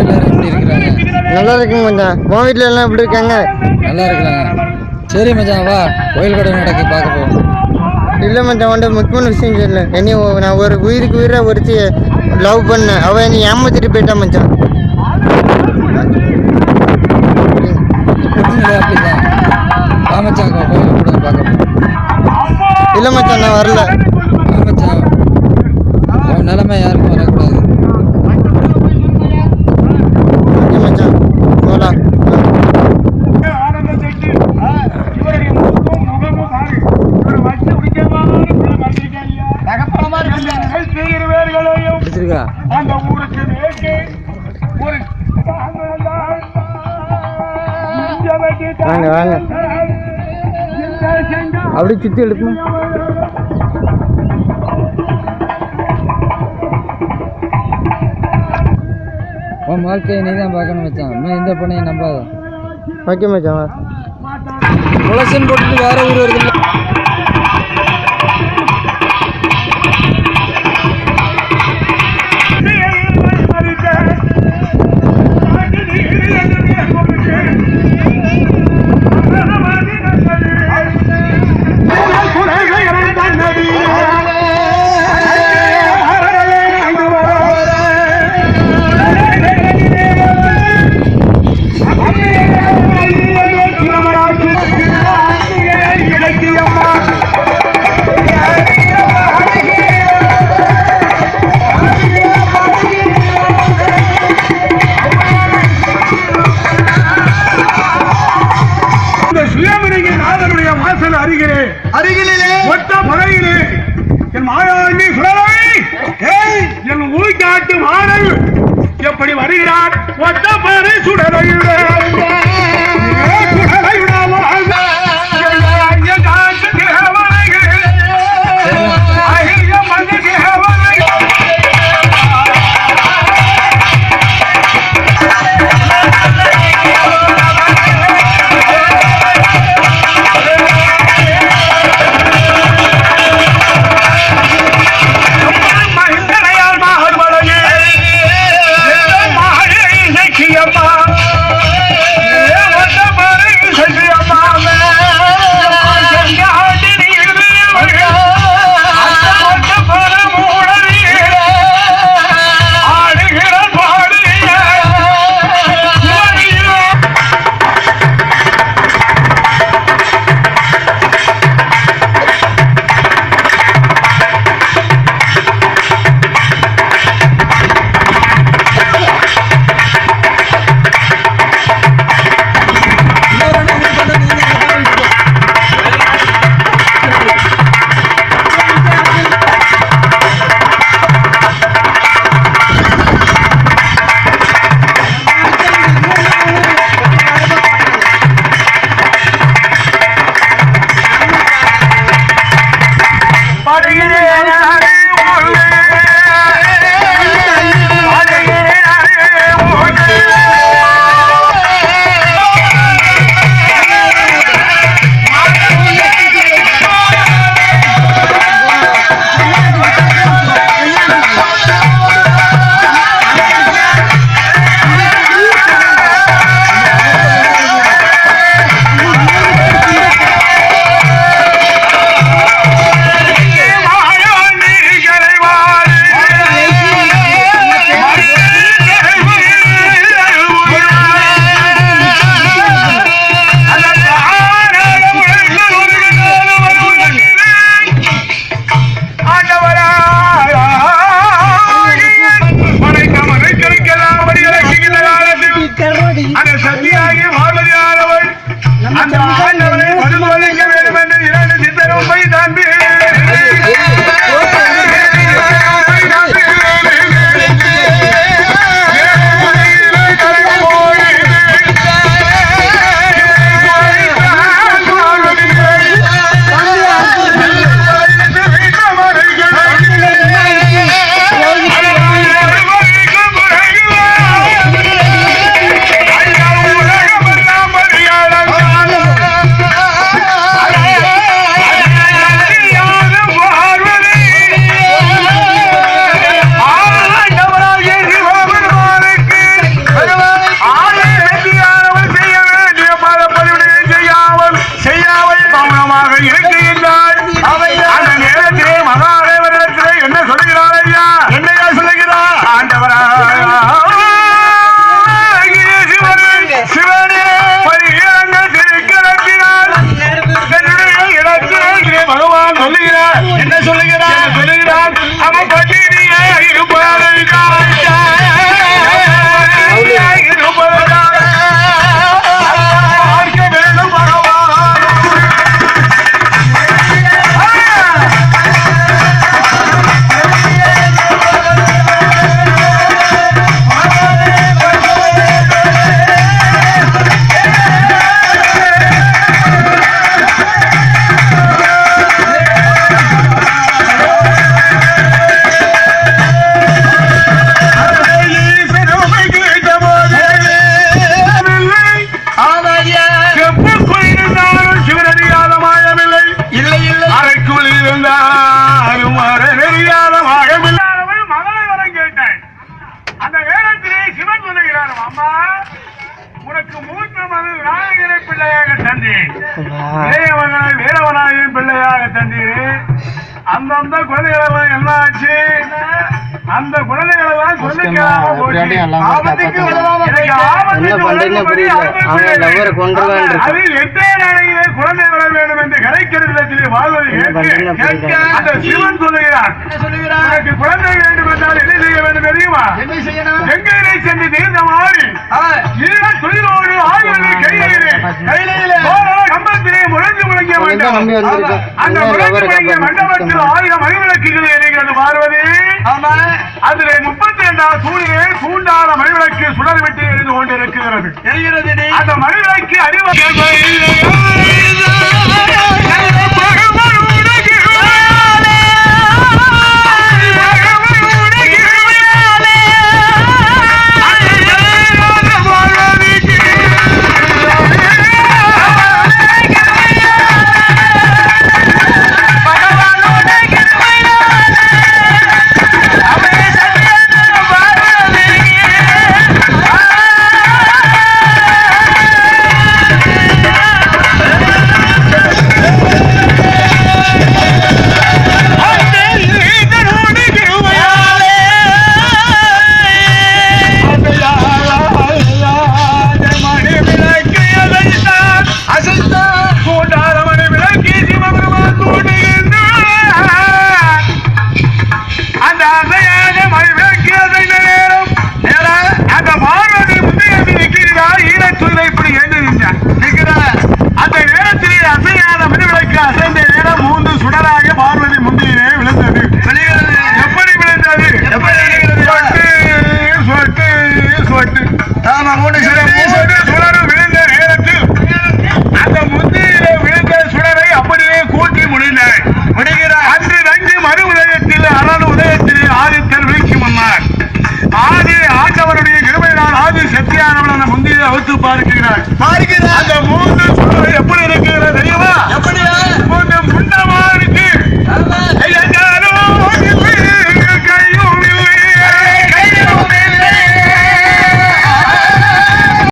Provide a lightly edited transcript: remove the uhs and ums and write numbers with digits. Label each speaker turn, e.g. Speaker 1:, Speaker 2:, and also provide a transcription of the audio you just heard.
Speaker 1: எல்லாரும் எப்படி இருக்கிறாங்க?
Speaker 2: நல்லா இருக்குங்க மச்சான். உன் வீட்டில் எல்லாம் எப்படி இருக்காங்க?
Speaker 1: நல்லா இருக்கிறாங்க. சரி மச்சான், வா கோயில் கடை நடக்கி பார்க்க போவோம்.
Speaker 2: இல்லை மச்சான், உன்ட்ட முக்கியமான விஷயம் சொல்லு. என்னையும் நான் ஒரு உயிருக்கு உயிரை ஒருத்தி லவ் பண்ணேன். அவள் என்னை ஏமாத்திட்டு போயிட்டா மச்சான்.
Speaker 1: அப்படிதான் வா மச்சான், கோயில் கூட பார்க்க போவோம்.
Speaker 2: இல்லை மச்சான், நான் வரல.
Speaker 1: வா மச்சான், உன் நிலைமை யாருக்கும் வரக்கூடாது.
Speaker 2: ஓகே மச்சான், போகலாம்.
Speaker 1: பிடிச்சிருக்கா?
Speaker 2: வாங்க வாங்க, அப்படி சுற்றி எடுக்கணும்.
Speaker 1: உன் வாழ்க்கையை நீ தான் பார்க்கணும் மச்சான். இன்னும் எந்த பொண்ணையும் நம்பாத.
Speaker 2: ஓகே மச்சான், வா.
Speaker 1: துளசன் போட்டுட்டு வேற ஊர் வருது.
Speaker 3: எப்படி வருகிறார் ஒத்த பறை சுடலை அம்மா உனக்கு மூத்த மகள் விநாயகரை பிள்ளையாக தந்தேன், இளையவனை வீரவனாயும் பிள்ளையாக தந்தேன். அந்தந்த குழந்தைகளெல்லாம் என்ன ஆச்சு? அந்த குழந்தைகளெல்லாம் சொல்லிக்காம போச்சு. ஆபத்துக்கு அது 8 நாளையிலே குழந்தை வர வேண்டும் என்று கலைக்கிறதிலே வாழ்வதை அந்த சிவன் சொல்லுகிறார். உனக்கு குழந்தை வேண்டும் என்றால் என்ன செய்ய வேண்டும் தெரியுமா? எங்கே சென்று தீர்ந்த மாறி தொழிலோடு ஆய்வு கையிலே கம்பத்திலே முழங்கு முழங்கிய மண்டபம், அந்த முழங்கு முழங்கிய மண்டபத்தில் 1000 மணிவிளக்குகள் எரிகிறது பார்வதி. அதிலே 32 சூழிலே சூண்டான மணிவிளக்கு சுடர் விட்டு எரிந்து கொண்டிருக்கிறது. அந்த மணிவிளக்கு அறிவு